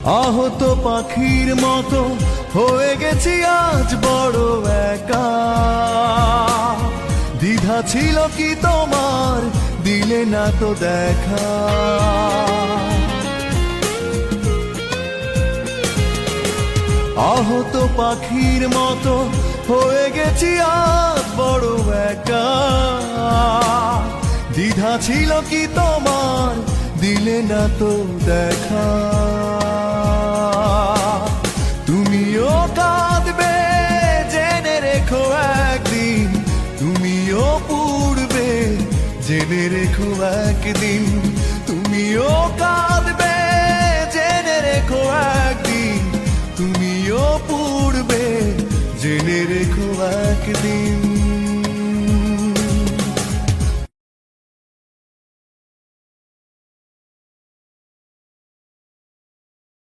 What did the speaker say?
আহত পাখির মতো হয়ে গেছি আজ বড় একা। দ্বিধা ছিল কি তোমার, দিলে না তো দেখা। আহত পাখির মতো হয়ে গেছি আজ বড় একা। দ্বিধা ছিল কি তোমার, দিলে না তো দেখা। তুমিও কাঁদবে জেনে রেখো একদিন, তুমিও পুড়বে জেনে রেখো একদিন। তুমিও কাঁদবে জেনে রেখো একদিন, তুমিও পুড়বে জেনে রেখো একদিন।